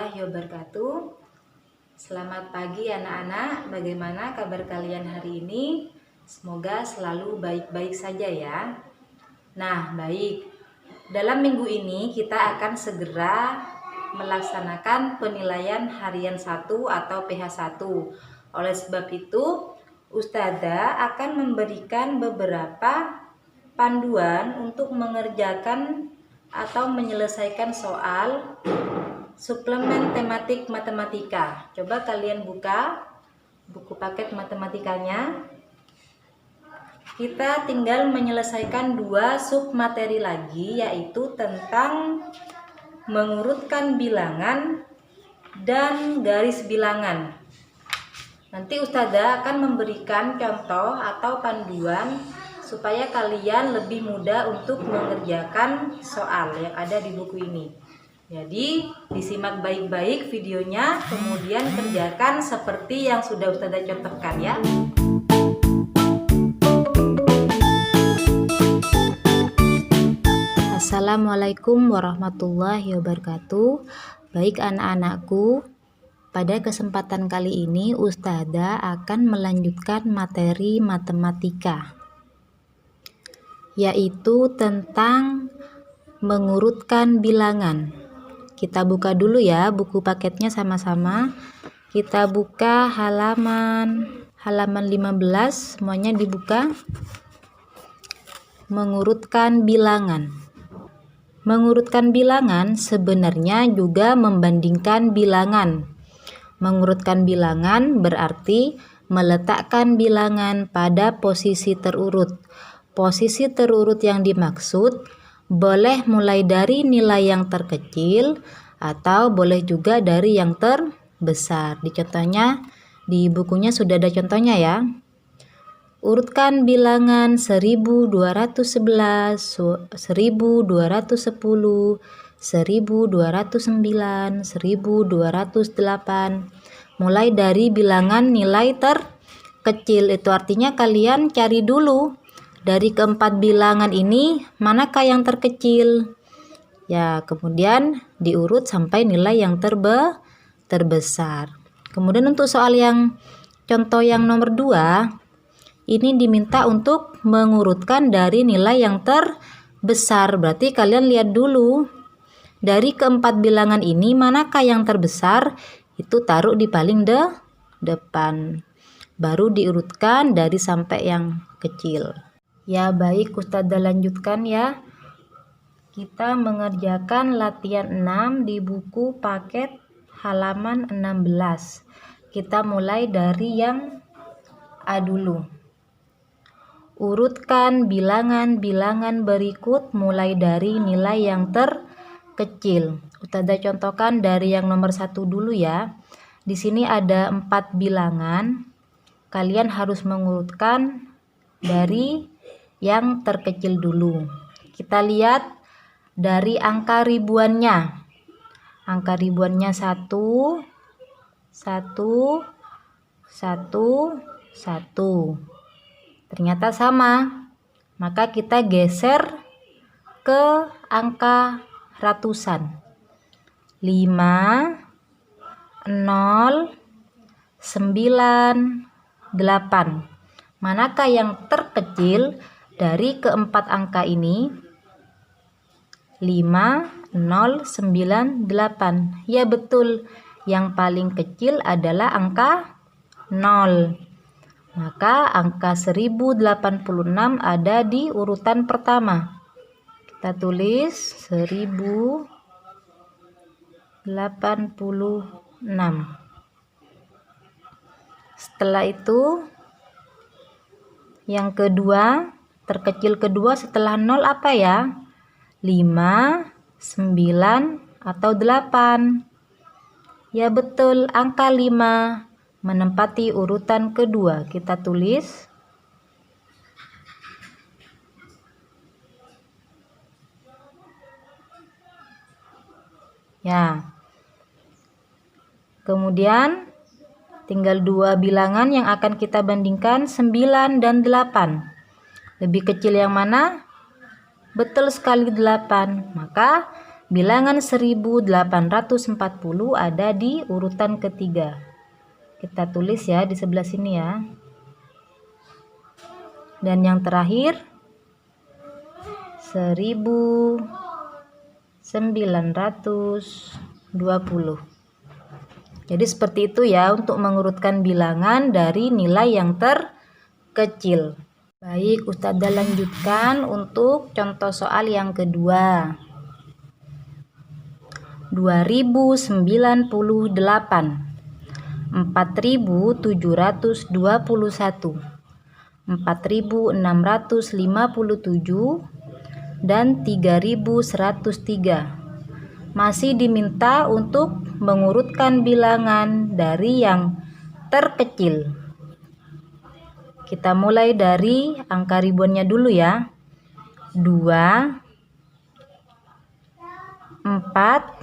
warahmatullahi wabarakatuh. Selamat pagi anak-anak, bagaimana kabar kalian hari ini? Semoga selalu baik-baik saja ya. Nah, baik. Dalam minggu ini kita akan segera melaksanakan penilaian harian 1 atau PH1. Oleh sebab itu, Ustazah akan memberikan beberapa panduan untuk mengerjakan atau menyelesaikan soal suplemen tematik matematika. Coba kalian buka buku paket matematikanya. Kita tinggal menyelesaikan 2 submateri lagi, yaitu tentang mengurutkan bilangan dan garis bilangan. Nanti Ustazah akan memberikan contoh atau panduan supaya kalian lebih mudah untuk mengerjakan soal yang ada di buku ini. Jadi disimak baik-baik videonya, kemudian kerjakan seperti yang sudah Ustazah contohkan ya. Assalamualaikum warahmatullahi wabarakatuh. Baik anak-anakku, pada kesempatan kali ini Ustazah akan melanjutkan materi matematika, yaitu tentang mengurutkan bilangan. Kita buka dulu ya buku paketnya sama-sama. Kita buka halaman 15, semuanya dibuka. Mengurutkan bilangan. Mengurutkan bilangan sebenarnya juga membandingkan bilangan. Mengurutkan bilangan berarti meletakkan bilangan pada posisi terurut. Posisi terurut yang dimaksud boleh mulai dari nilai yang terkecil atau boleh juga dari yang terbesar. Di contohnya, di bukunya sudah ada contohnya ya. Urutkan bilangan 1211, 1210, 1209, 1208. Mulai dari bilangan nilai terkecil. Itu artinya kalian cari dulu dari keempat bilangan ini manakah yang terkecil. Ya, kemudian diurut sampai nilai yang terbesar. Kemudian untuk soal yang contoh yang nomor 2, ini diminta untuk mengurutkan dari nilai yang terbesar. Berarti kalian lihat dulu dari keempat bilangan ini manakah yang terbesar, itu taruh di paling depan. Baru diurutkan dari sampai yang kecil. Ya baik, Ustazah lanjutkan ya. Kita mengerjakan latihan 6 di buku paket halaman 16. Kita mulai dari yang A dulu. Urutkan bilangan-bilangan berikut mulai dari nilai yang terkecil. Ustazah contohkan dari yang nomor 1 dulu ya. Di sini ada 4 bilangan. Kalian harus mengurutkan dari yang terkecil dulu. Kita lihat dari angka ribuannya. Angka ribuannya 1, 1, 1, 1. Ternyata sama. Maka kita geser ke angka ratusan. 5, 0, 9, 8. Manakah yang terkecil dari keempat angka ini? 5, 0, 9, 8. Ya betul, yang paling kecil adalah angka 0. Maka angka 1086 ada di urutan pertama. Kita tulis 1086. Setelah itu yang kedua, terkecil kedua setelah 0 apa ya? 5, 9, atau 8. Ya betul, angka 5 menempati urutan kedua. Kita tulis ya. Kemudian tinggal 2 bilangan yang akan kita bandingkan, 9 dan 8. Lebih kecil yang mana? Betul sekali 8. Maka Bilangan 1840 ada di urutan ketiga. Kita tulis ya di sebelah sini ya. Dan yang terakhir 1920. Jadi seperti itu ya untuk mengurutkan bilangan dari nilai yang terkecil. Baik, Ustazah lanjutkan untuk contoh soal yang kedua. 2098, 4721, 4657, dan 3103. Masih diminta untuk mengurutkan bilangan dari yang terkecil. Kita mulai dari angka ribuannya dulu ya. 2, 4,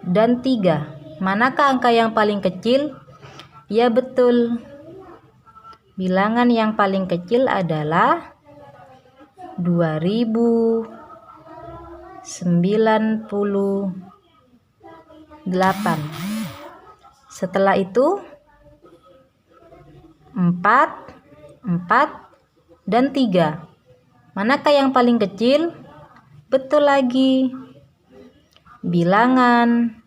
dan 3. Manakah angka yang paling kecil? Ya betul. Bilangan yang paling kecil adalah 2098. Setelah itu 4, dan 3. Manakah yang paling kecil? Betul lagi. Bilangan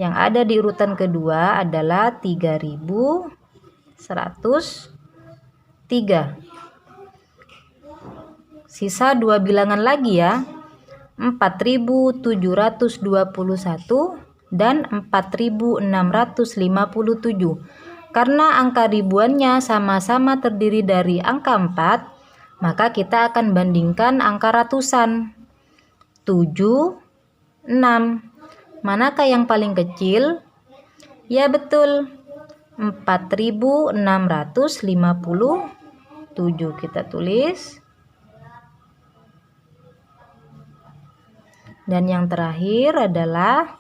yang ada di urutan kedua adalah 3103. Sisa 2 bilangan lagi ya. 4721 dan 4657. Karena angka ribuannya sama-sama terdiri dari angka 4, maka kita akan bandingkan angka ratusan. 7, 6. Manakah yang paling kecil? Ya betul, 4657. Kita tulis. Dan yang terakhir adalah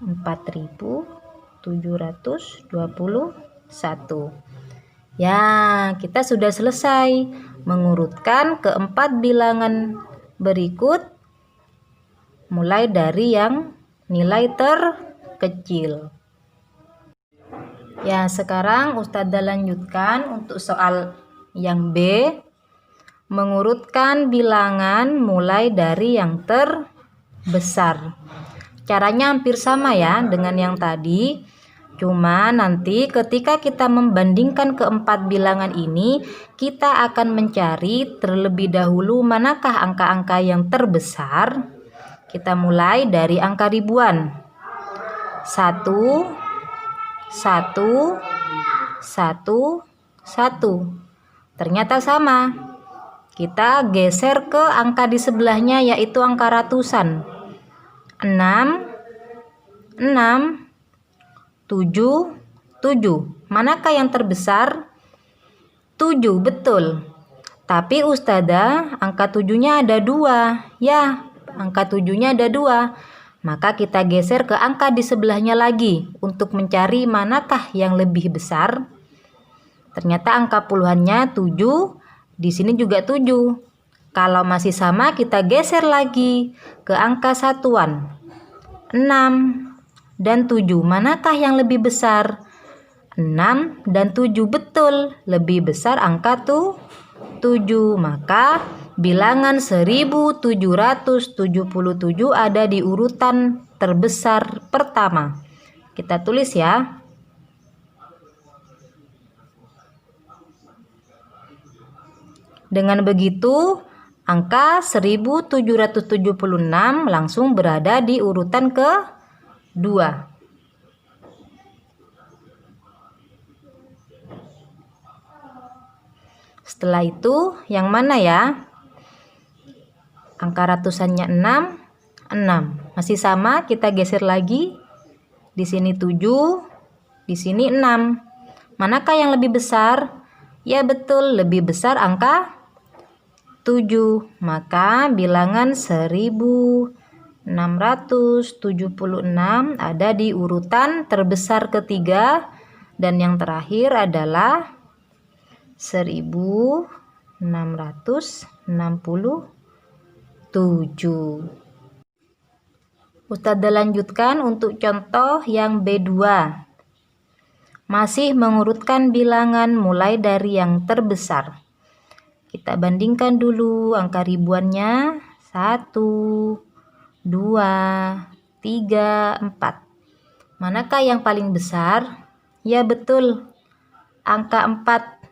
4721. Ya, kita sudah selesai mengurutkan keempat bilangan berikut mulai dari yang nilai terkecil. Ya, sekarang Ustazah lanjutkan untuk soal yang B. Mengurutkan bilangan mulai dari yang terbesar. Caranya hampir sama ya dengan yang tadi. Cuma nanti ketika kita membandingkan keempat bilangan ini, kita akan mencari terlebih dahulu manakah angka-angka yang terbesar. Kita mulai dari angka ribuan. 1, 1, 1, 1. Ternyata sama. Kita geser ke angka di sebelahnya yaitu angka ratusan. 6, 6, 7, 7. Manakah yang terbesar? 7, betul. Tapi Ustazah, angka 7-nya ada 2. Ya, angka 7-nya ada 2. Maka kita geser ke angka di sebelahnya lagi untuk mencari manakah yang lebih besar. Ternyata angka puluhannya 7. Di sini juga 7. Kalau masih sama, kita geser lagi ke angka satuan. 6 dan 7. Manakah yang lebih besar? 6 dan 7. Betul, lebih besar angka 7. Maka bilangan 1777 ada di urutan terbesar pertama. Kita tulis ya. Dengan begitu, angka 1776 langsung berada di urutan kedua. Setelah itu, yang mana ya? Angka ratusannya 6, 6. Masih sama, kita geser lagi. Di sini 7, di sini 6. Manakah yang lebih besar? Ya betul, lebih besar angka 7. Maka bilangan 1676 ada di urutan terbesar ketiga dan yang terakhir adalah 1667. Ustadzah lanjutkan untuk contoh yang B2. Masih mengurutkan bilangan mulai dari yang terbesar. Kita bandingkan dulu angka ribuannya. 1, 2, 3, 4. Manakah yang paling besar? Ya betul, angka 4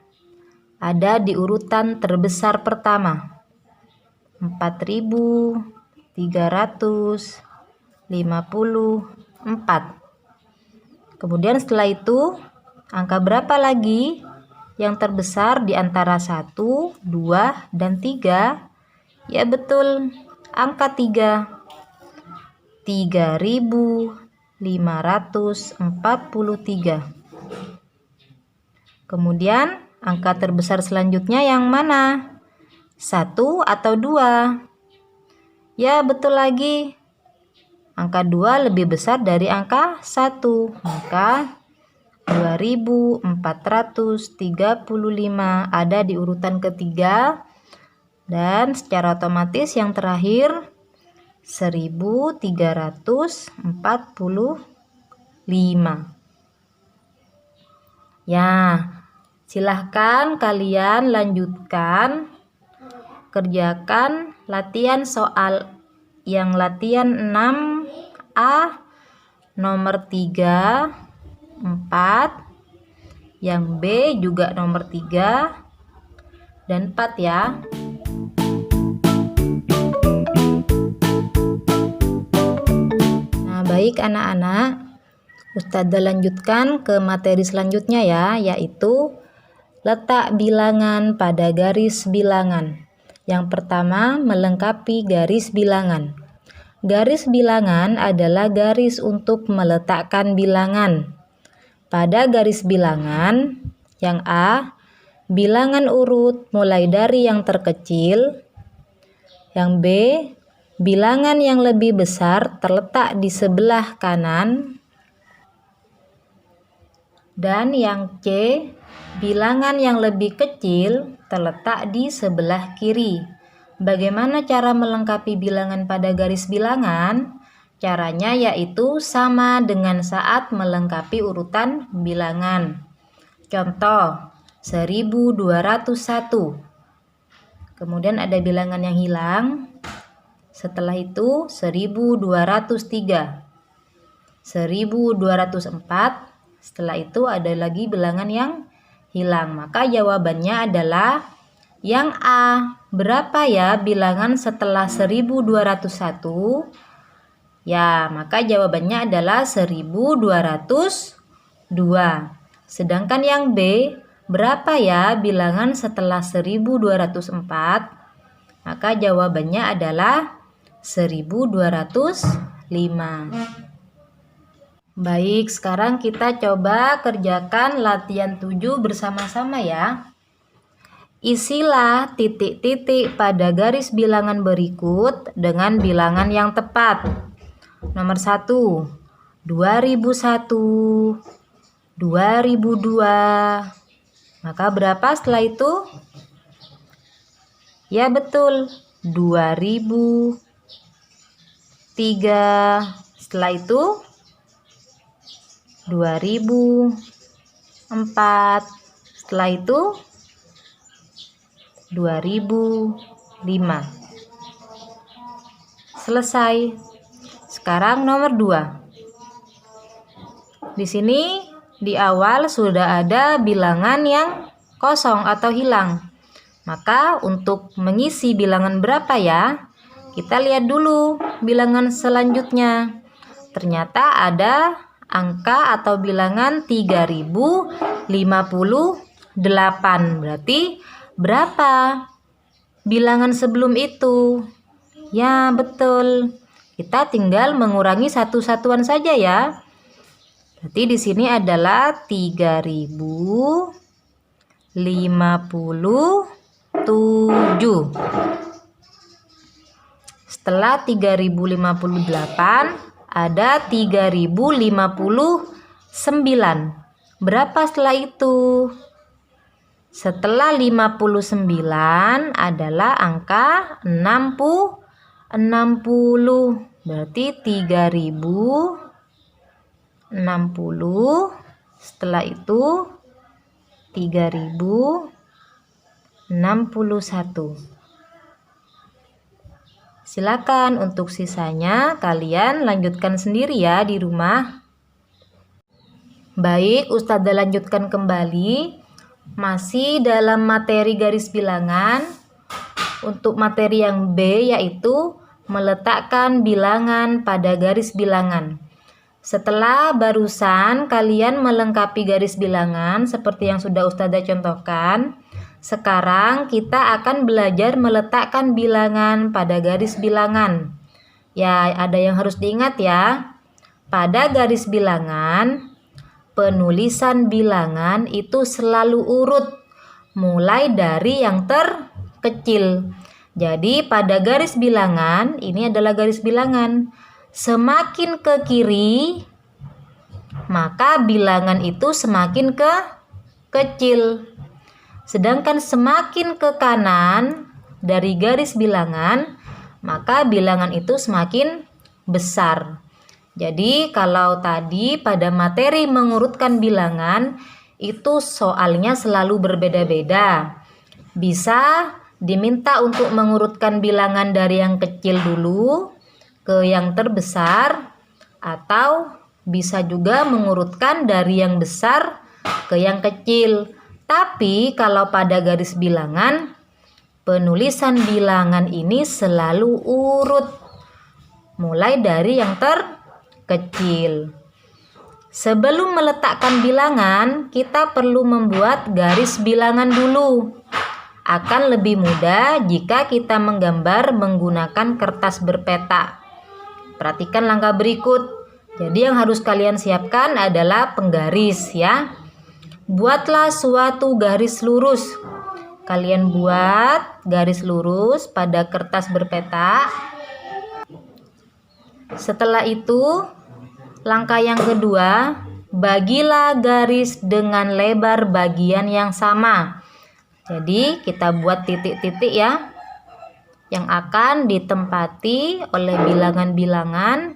ada di urutan terbesar pertama. 4.354. Kemudian setelah itu, angka berapa lagi yang terbesar di antara 1, 2, dan 3? Ya betul, angka 3. 3.543. Kemudian angka terbesar selanjutnya yang mana? 1 atau 2? Ya betul lagi, angka 2 lebih besar dari angka 1, maka 2.435 ada di urutan ketiga, dan secara otomatis yang terakhir 1.345. Ya, silahkan kalian lanjutkan, kerjakan latihan soal yang latihan 6A nomor 3, 4, yang B juga nomor 3 dan 4 ya. Nah, baik anak-anak, Ustadzah lanjutkan ke materi selanjutnya ya, yaitu letak bilangan pada garis bilangan. Yang pertama, melengkapi garis bilangan. Garis bilangan adalah garis untuk meletakkan bilangan. Pada garis bilangan, yang A, bilangan urut mulai dari yang terkecil. Yang B, bilangan yang lebih besar terletak di sebelah kanan. Dan yang C, bilangan yang lebih kecil terletak di sebelah kiri. Bagaimana cara melengkapi bilangan pada garis bilangan? Caranya yaitu sama dengan saat melengkapi urutan bilangan. Contoh, 1201. Kemudian ada bilangan yang hilang. Setelah itu 1203. 1204. Setelah itu ada lagi bilangan yang hilang. Maka jawabannya adalah yang A. Berapa ya bilangan setelah 1201? Ya, maka jawabannya adalah 1202. Sedangkan yang B, berapa ya bilangan setelah 1204? Maka jawabannya adalah 1205. Baik, sekarang kita coba kerjakan latihan 7 bersama-sama ya. Isilah titik-titik pada garis bilangan berikut dengan bilangan yang tepat. Nomor 1, 2001, 2002. Maka berapa setelah itu? Ya betul, 2003. Setelah itu 2004. Setelah itu 2005. Selesai. Sekarang nomor 2. Di sini di awal sudah ada bilangan yang kosong atau hilang. Maka untuk mengisi bilangan berapa ya? Kita lihat dulu bilangan selanjutnya. Ternyata ada angka atau bilangan 3058. Berarti berapa bilangan sebelum itu? Ya betul, kita tinggal mengurangi satu satuan saja ya. Berarti di sini adalah 3057. Setelah 3058 ada 3059. Berapa setelah itu? Setelah 59 adalah angka 64. berarti 3060. Setelah itu 3061. Silakan untuk sisanya kalian lanjutkan sendiri ya di rumah. Baik, Ustazah lanjutkan kembali. Masih dalam materi garis bilangan. Untuk materi yang B yaitu meletakkan bilangan pada garis bilangan. Setelah barusan kalian melengkapi garis bilangan seperti yang sudah Ustazah contohkan, sekarang kita akan belajar meletakkan bilangan pada garis bilangan. Ya, ada yang harus diingat ya. Pada garis bilangan, penulisan bilangan itu selalu urut, mulai dari yang terkecil. Jadi pada garis bilangan, ini adalah garis bilangan. Semakin ke kiri, maka bilangan itu semakin kecil. Sedangkan semakin ke kanan dari garis bilangan, maka bilangan itu semakin besar. Jadi kalau tadi pada materi mengurutkan bilangan, itu soalnya selalu berbeda-beda. Bisa diminta untuk mengurutkan bilangan dari yang kecil dulu ke yang terbesar, atau bisa juga mengurutkan dari yang besar ke yang kecil. Tapi kalau pada garis bilangan, penulisan bilangan ini selalu urut, mulai dari yang terkecil. Sebelum meletakkan bilangan, kita perlu membuat garis bilangan dulu. Akan lebih mudah jika kita menggambar menggunakan kertas berpeta. Perhatikan langkah berikut. Jadi yang harus kalian siapkan adalah penggaris ya. Buatlah suatu garis lurus. Kalian buat garis lurus pada kertas berpeta. Setelah itu, langkah yang kedua, bagilah garis dengan lebar bagian yang sama. Jadi kita buat titik-titik ya, yang akan ditempati oleh bilangan-bilangan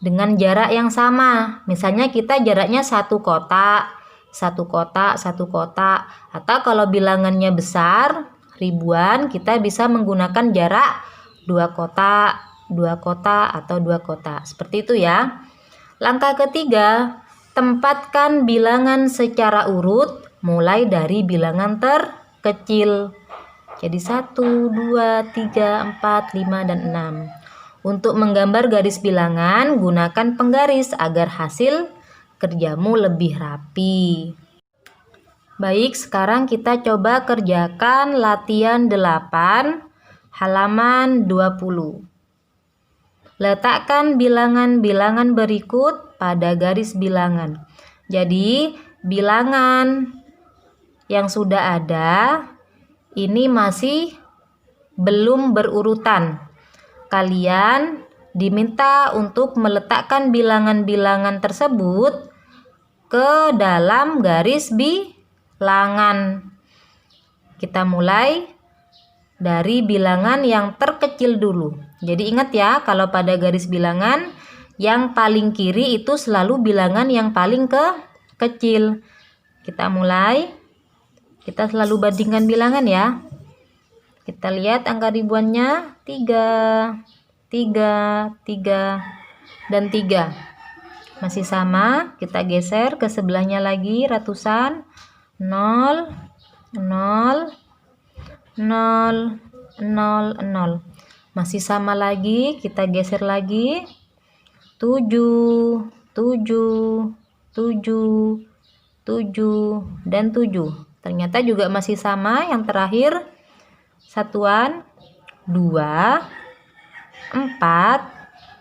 dengan jarak yang sama. Misalnya kita jaraknya satu kotak, satu kotak, satu kotak. Atau kalau bilangannya besar, ribuan, kita bisa menggunakan jarak 2 kotak, 2 kotak, atau 2 kotak. Seperti itu ya. Langkah ketiga, tempatkan bilangan secara urut mulai dari bilangan terkecil. Jadi 1, 2, 3, 4, 5, dan 6. Untuk menggambar garis bilangan, gunakan penggaris agar hasil kerjamu lebih rapi. Baik, sekarang kita coba kerjakan latihan 8, halaman 20. Letakkan bilangan-bilangan berikut pada garis bilangan. Jadi, bilangan yang sudah ada ini masih belum berurutan. Kalian diminta untuk meletakkan bilangan-bilangan tersebut ke dalam garis bilangan. Kita mulai dari bilangan yang terkecil dulu. Jadi ingat ya, kalau pada garis bilangan yang paling kiri itu selalu bilangan yang paling kecil. Kita mulai. Kita selalu bandingkan bilangan ya. Kita lihat angka ribuannya 3, 3, 3, dan 3. Masih sama, kita geser ke sebelahnya lagi ratusan. 0, 0, 0, 0, 0. Masih sama lagi, kita geser lagi. 7, 7, 7, 7, dan 7. Ternyata juga masih sama yang terakhir. Satuan 2, 4,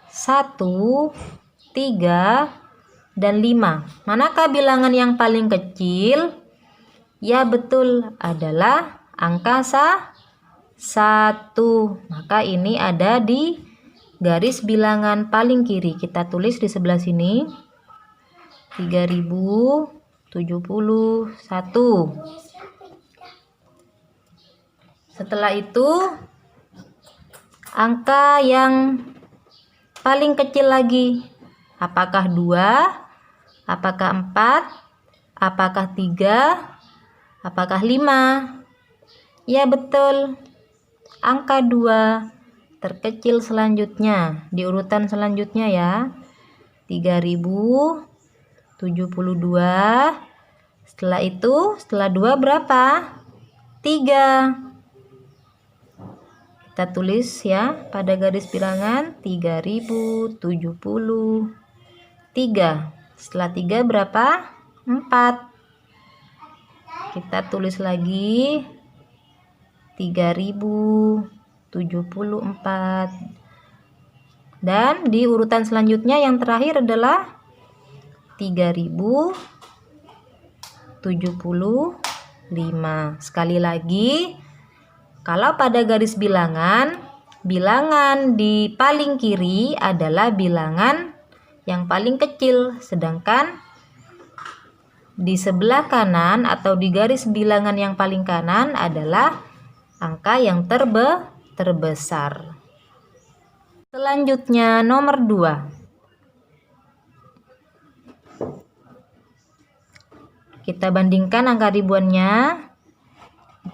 1, 3, dan 5. Manakah bilangan yang paling kecil? Ya betul, adalah angka 1. Maka ini ada di garis bilangan paling kiri. Kita tulis di sebelah sini. 3071. Setelah itu angka yang paling kecil lagi. Apakah 2? Apakah 4? Apakah 3? Apakah 5? Ya betul, angka 2 terkecil selanjutnya di urutan selanjutnya ya. 3072. Setelah itu, setelah 2 berapa? 3. Kita tulis ya pada garis bilangan 3073. Setelah 3 berapa? 4. Kita tulis lagi 3074. Dan di urutan selanjutnya yang terakhir adalah 3075. Sekali lagi, kalau pada garis bilangan, bilangan di paling kiri adalah bilangan yang paling kecil, sedangkan di sebelah kanan atau di garis bilangan yang paling kanan adalah angka yang terbesar. Selanjutnya nomor 2. Kita bandingkan angka ribuannya.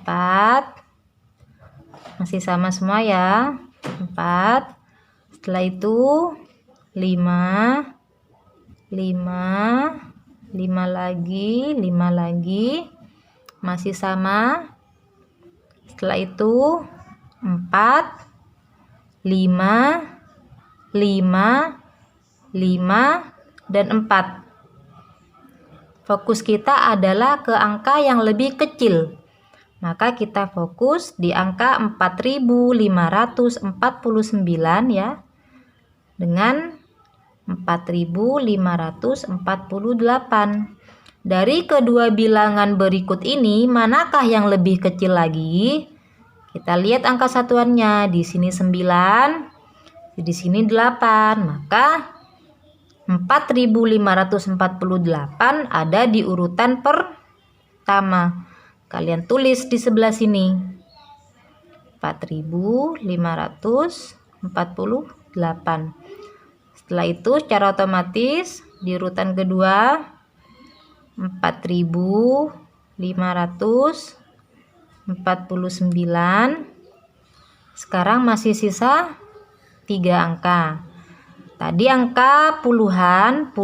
4. Masih sama semua ya. 4. Setelah itu 5. 5 lagi, 5 lagi. Masih sama. Setelah itu 4, 5, 5, dan 4. Fokus kita adalah ke angka yang lebih kecil. Maka kita fokus di angka 4549 ya. Dengan 4548. Dari kedua bilangan berikut ini, manakah yang lebih kecil lagi? Kita lihat angka satuannya. Di sini 9, di sini 8. Maka 4548 ada di urutan pertama. Kalian tulis di sebelah sini 4548. Setelah itu secara otomatis di urutan kedua 4549. Sekarang masih sisa 3 angka. Tadi angka puluhan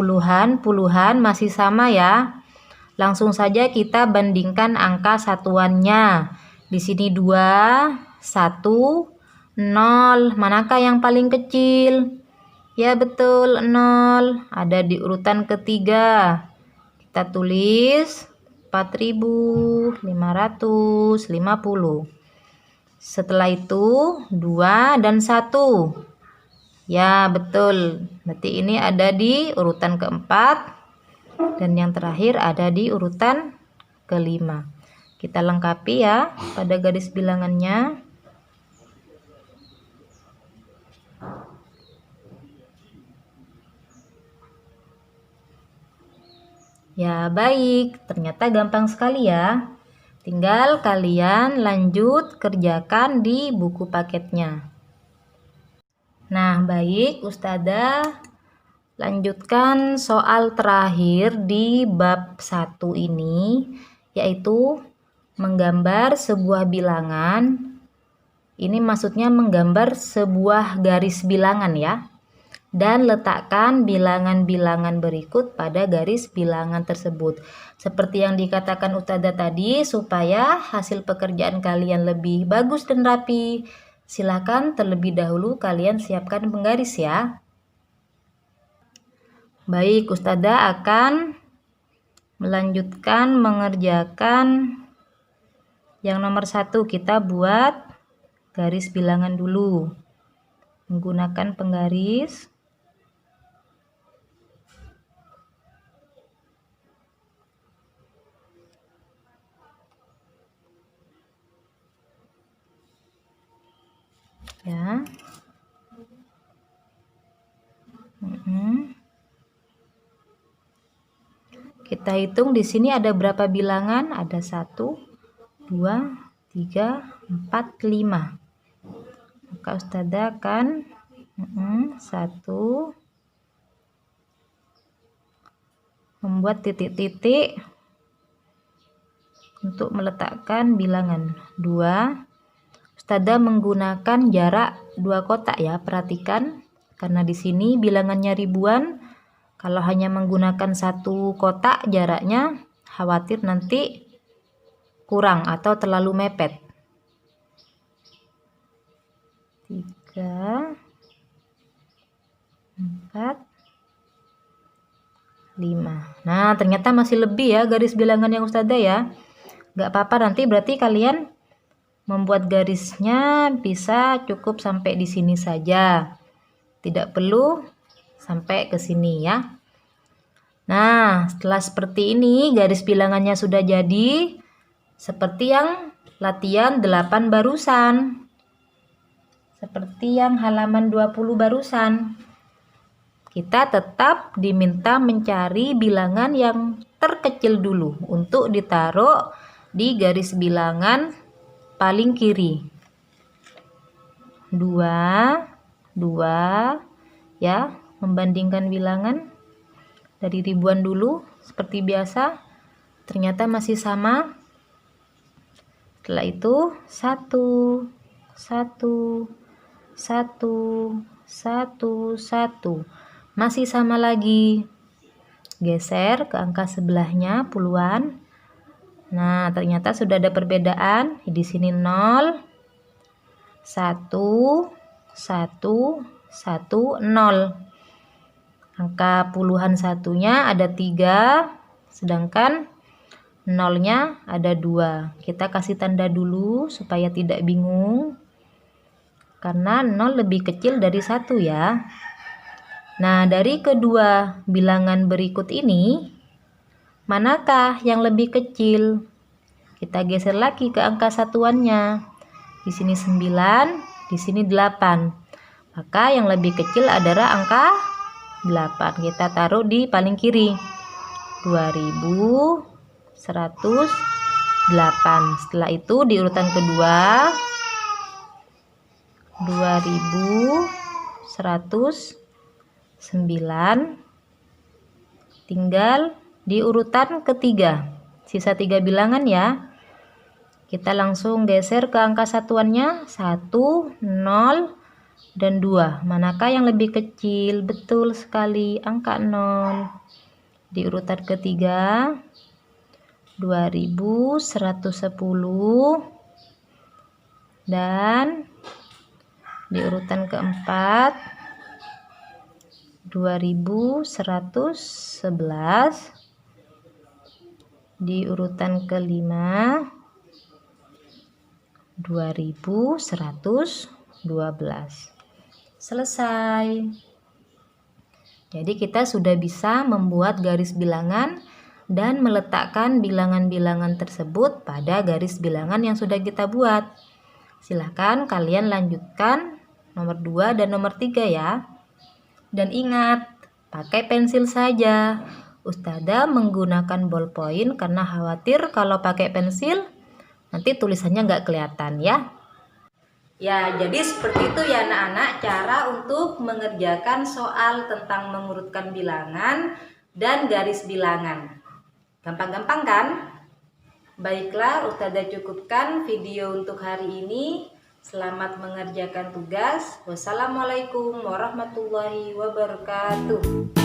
masih sama ya. Langsung saja kita bandingkan angka satuannya. Di sini 2, 1, 0. Manakah yang paling kecil? Ya betul, 0. Ada di urutan ketiga. Kita tulis 4550. Setelah itu 2 dan 1. Ya betul, berarti ini ada di urutan keempat dan yang terakhir ada di urutan kelima. Kita lengkapi ya pada garis bilangannya. Ya baik, ternyata gampang sekali ya. Tinggal kalian lanjut kerjakan di buku paketnya. Nah, baik Ustazah, lanjutkan soal terakhir di bab 1 ini, yaitu menggambar sebuah bilangan. Ini maksudnya menggambar sebuah garis bilangan ya. Dan letakkan bilangan-bilangan berikut pada garis bilangan tersebut. Seperti yang dikatakan Ustazah tadi, supaya hasil pekerjaan kalian lebih bagus dan rapi, silakan terlebih dahulu kalian siapkan penggaris ya. Baik, Ustazah akan melanjutkan mengerjakan yang nomor 1. Kita buat garis bilangan dulu menggunakan penggaris. Ya. Kita hitung di sini ada berapa bilangan? Ada 1, 2, 3, 4, 5. Maka Ustazah akan satu, membuat titik-titik untuk meletakkan bilangan. 2, Ustazah menggunakan jarak 2 kotak ya, perhatikan karena di sini bilangannya ribuan. Kalau hanya menggunakan 1 kotak jaraknya, khawatir nanti kurang atau terlalu mepet. 3, 4, 5. Nah, ternyata masih lebih ya garis bilangan yang Ustazah ya. Gak apa-apa, nanti berarti kalian membuat garisnya bisa cukup sampai di sini saja. Tidak perlu sampai ke sini ya. Nah, setelah seperti ini garis bilangannya sudah jadi seperti yang latihan 8 barusan. Seperti yang halaman 20 barusan. Kita tetap diminta mencari bilangan yang terkecil dulu untuk ditaruh di garis bilangan paling kiri. 2, 2 ya, membandingkan bilangan dari ribuan dulu seperti biasa. Ternyata masih sama. Setelah itu 1, 1, 1, 1, 1. Masih sama lagi. Geser ke angka sebelahnya puluhan. Nah, ternyata sudah ada perbedaan. Di sini 0, 1, 1, 1, 0. Angka puluhan satunya ada 3, sedangkan nolnya ada 2. Kita kasih tanda dulu supaya tidak bingung. Karena 0 lebih kecil dari 1 ya. Nah, dari kedua bilangan berikut ini, manakah yang lebih kecil? Kita geser lagi ke angka satuannya. Di sini 9, di sini 8. Maka yang lebih kecil adalah angka 8. Kita taruh di paling kiri. 2108. Setelah itu di urutan kedua 2109. Tinggal di urutan ketiga, sisa 3 bilangan ya. Kita langsung geser ke angka satuannya 1, 0, dan 2. Manakah yang lebih kecil? Betul sekali, angka 0. Di urutan ketiga 2110, dan di urutan keempat 2111. Di urutan kelima 2112. Selesai. Jadi kita sudah bisa membuat garis bilangan dan meletakkan bilangan-bilangan tersebut pada garis bilangan yang sudah kita buat. Silahkan kalian lanjutkan nomor 2 dan nomor 3 ya. Dan ingat, pakai pensil saja. Ustazah menggunakan ballpoint karena khawatir kalau pakai pensil nanti tulisannya nggak kelihatan ya. Ya, jadi seperti itu ya anak-anak cara untuk mengerjakan soal tentang mengurutkan bilangan dan garis bilangan. Gampang-gampang kan? Baiklah, Ustazah cukupkan video untuk hari ini. Selamat mengerjakan tugas. Wassalamualaikum warahmatullahi wabarakatuh.